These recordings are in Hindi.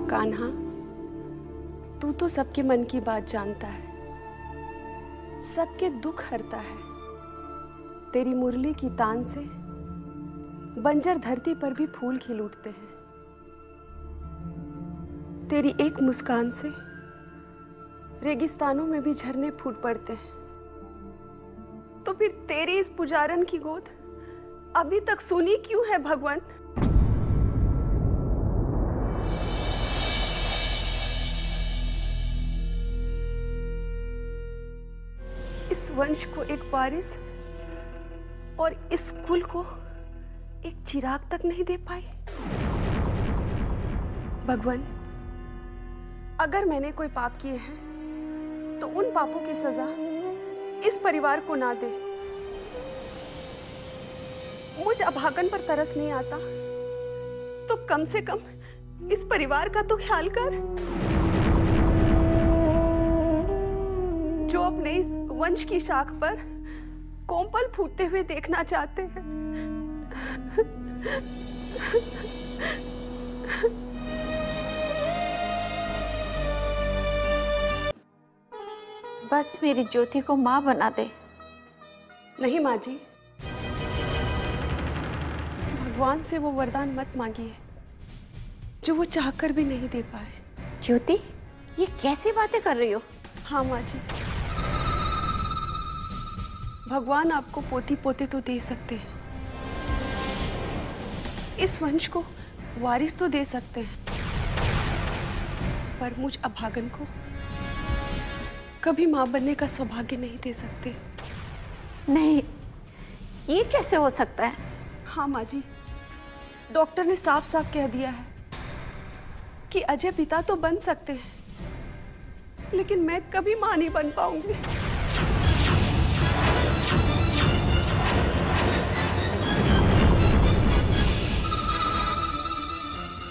कान्हा, तू तो सबके मन की बात जानता है, सबके दुख हरता है। तेरी मुरली की तान से बंजर धरती पर भी फूल खिल उठते हैं। तेरी एक मुस्कान से रेगिस्तानों में भी झरने फूट पड़ते हैं। तो फिर तेरी इस पुजारन की गोद अभी तक सूनी क्यों है भगवान? इस वंश को एक वारिस और इस कुल को एक चिराग तक नहीं दे पाई। भगवान, अगर मैंने कोई पाप किए हैं तो उन पापों की सजा इस परिवार को ना दे। मुझ अभागन पर तरस नहीं आता तो कम से कम इस परिवार का तो ख्याल कर, जो अपने इस वंश की शाख पर कोंपल फूटते हुए देखना चाहते हैं। बस मेरी ज्योति को माँ बना दे। नहीं माँ जी, भगवान से वो वरदान मत मांगिए जो वो चाहकर भी नहीं दे पाए। ज्योति, ये कैसी बातें कर रही हो? हाँ माँ जी, भगवान आपको पोती पोते तो दे सकते हैं, इस वंश को वारिस तो दे सकते हैं, पर मुझ अभागन को कभी मां बनने का सौभाग्य नहीं दे सकते। नहीं, ये कैसे हो सकता है? हाँ माँ जी, डॉक्टर ने साफ साफ कह दिया है कि अजय पिता तो बन सकते हैं, लेकिन मैं कभी मां नहीं बन पाऊंगी।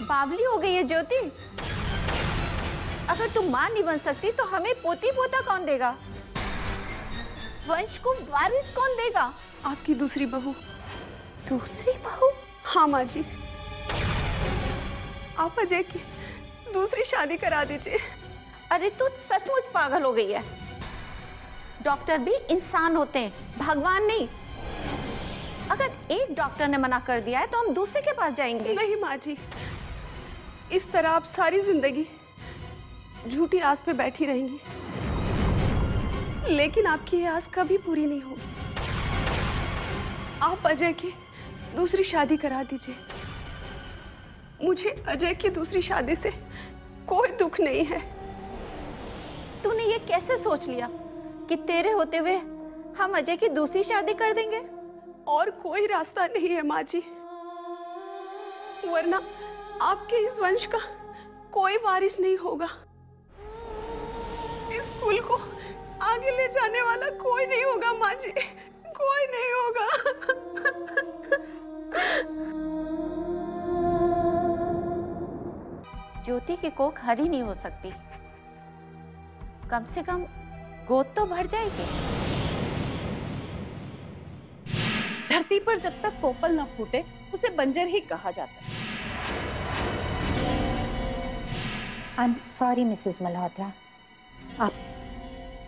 बावली हो गई है ज्योति। अगर तुम मां नहीं बन सकती तो हमें पोती पोता कौन देगा? वंश को वारिस कौन देगा? आपकी दूसरी बहू। दूसरी बहू? हाँ माँ जी, आप अजय की दूसरी शादी करा दीजिए। अरे तू सचमुच पागल हो गई है। डॉक्टर भी इंसान होते हैं, भगवान नहीं। अगर एक डॉक्टर ने मना कर दिया है तो हम दूसरे के पास जाएंगे। नहीं माँ जी, इस तरह आप सारी जिंदगी झूठी आस पे बैठी रहेंगी, लेकिन आपकी ये आस कभी पूरी नहीं होगी। आप अजय की दूसरी शादी करा दीजिए। मुझे अजय की दूसरी शादी से कोई दुख नहीं है। तूने ये कैसे सोच लिया कि तेरे होते हुए हम अजय की दूसरी शादी कर देंगे? और कोई रास्ता नहीं है माँ जी, वरना आपके इस वंश का कोई वारिस नहीं होगा। इस कुल को आगे ले जाने वाला कोई नहीं होगा माँ जी, कोई नहीं होगा। ज्योति की कोख हरी नहीं हो सकती, कम से कम गोद तो भर जाएगी। धरती पर जब तक कोपल न फूटे उसे बंजर ही कहा जाता है। I am sorry Mrs Malhotra, आप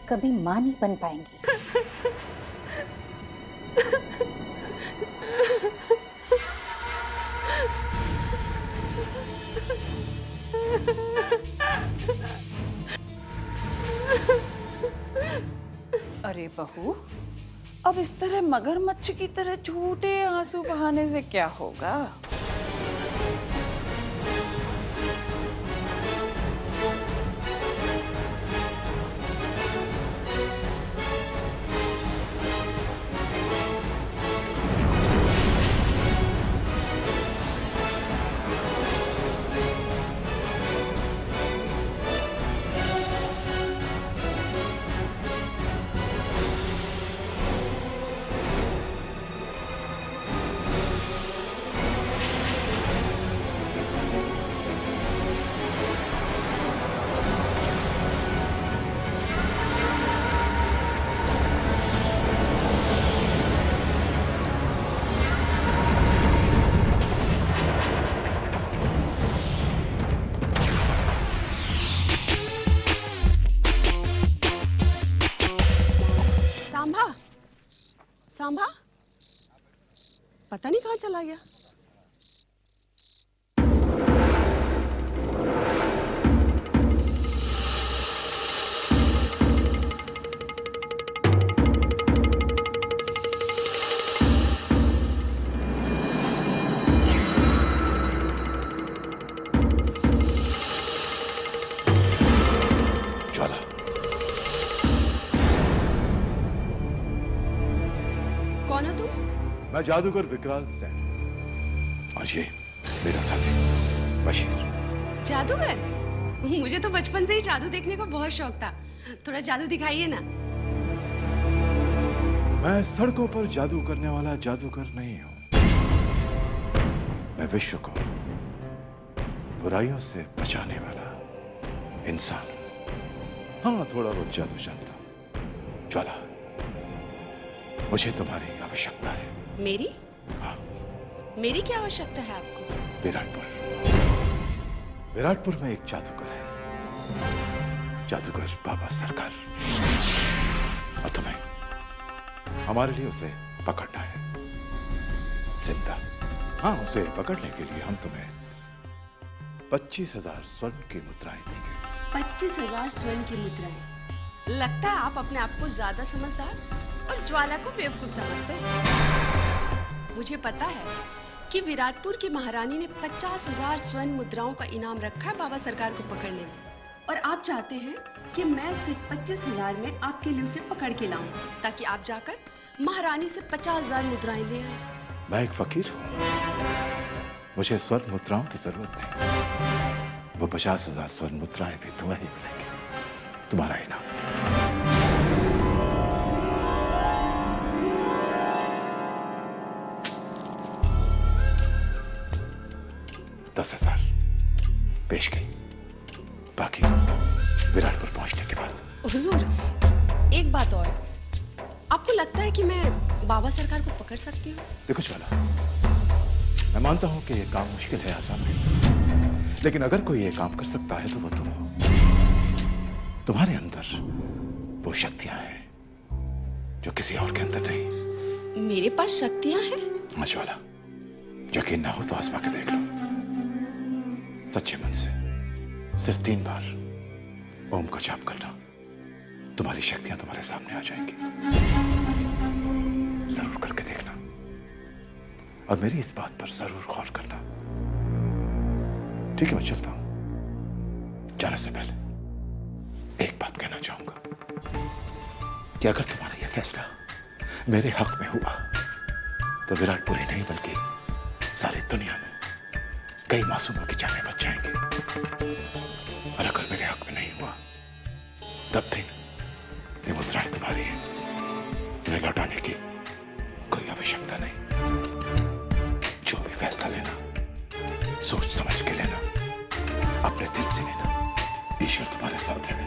कभी मां नहीं बन पाएंगी। अरे बहू, अब इस तरह मगरमच्छ की तरह झूठे आंसू बहाने से क्या होगा? सांभा पता नहीं कहाँ चला गया। कौन हो तुम? मैं जादूगर विकराल सेन और ये मेरा साथी बशीर। जादूगर? मुझे तो बचपन से ही जादू देखने का बहुत शौक था, थोड़ा जादू दिखाइए ना। मैं सड़कों पर जादू करने वाला जादूगर नहीं हूं। मैं विश्व को बुराइयों से बचाने वाला इंसान हूं। हाँ, थोड़ा बहुत जादू जानता हूं। ज्वाला, मुझे तुम्हारी आवश्यकता है। मेरी? हाँ। मेरी क्या आवश्यकता है आपको? विराटपुर में एक जादूगर है, जादूगर बाबा सरकार, और तुम्हें हमारे लिए उसे पकड़ना है जिंदा। हाँ, उसे पकड़ने के लिए हम तुम्हें 25,000 स्वर्ण की मुद्राएं देंगे। 25,000 स्वर्ण की मुद्राएं? लगता है आप अपने आप को ज्यादा समझदार और ज्वाला को बेवकूफ समझते हैं। मुझे पता है कि विराटपुर की महारानी ने 50,000 स्वर्ण मुद्राओं का इनाम रखा है बाबा सरकार को पकड़ने में, और आप चाहते हैं कि मैं सिर्फ 25,000 में आपके लिए उसे पकड़ के लाऊं, ताकि आप जाकर महारानी से 50,000 मुद्राएं ले आए। मैं एक फकीर हूँ, मुझे स्वर्ण मुद्राओं की जरूरत नहीं। वो 50,000 स्वर्ण मुद्राएं भी तुम्हें ही मिलेंगे, तुम्हारा इनाम। 10,000 पेश की, बाकी विराटपुर पहुंचने के बाद। हुजूर, एक बात और, आपको लगता है कि मैं बाबा सरकार को पकड़ सकती हूँ? देखो ज्वाला, मैं मानता हूं कि यह काम मुश्किल है, आसान नहीं, लेकिन अगर कोई यह काम कर सकता है तो वो तुम हो। तुम्हारे अंदर वो शक्तियां हैं जो किसी और के अंदर नहीं। मेरे पास शक्तियां हैं? हाँ ज्वाला, यकीन ना हो तो आजमा के देख लो। सच्चे मन से सिर्फ 3 बार ओम का जाप करना, तुम्हारी शक्तियां तुम्हारे सामने आ जाएंगी। जरूर करके देखना, और मेरी इस बात पर जरूर गौर करना। ठीक है, मैं चलता हूं। जाने से पहले एक बात कहना चाहूंगा कि अगर तुम्हारा यह फैसला मेरे हक में हुआ तो विराटपुर ही नहीं बल्कि सारी दुनिया में कई मासूमों की जानें बच जाएंगी। और अगर मेरे हक में नहीं हुआ तब भी ये मुद्राएं तुम्हारी हैं, इन्हें लौटाने की कोई आवश्यकता नहीं। जो भी फैसला लेना सोच समझ के लेना, अपने दिल से लेना। ईश्वर तुम्हारे साथ है।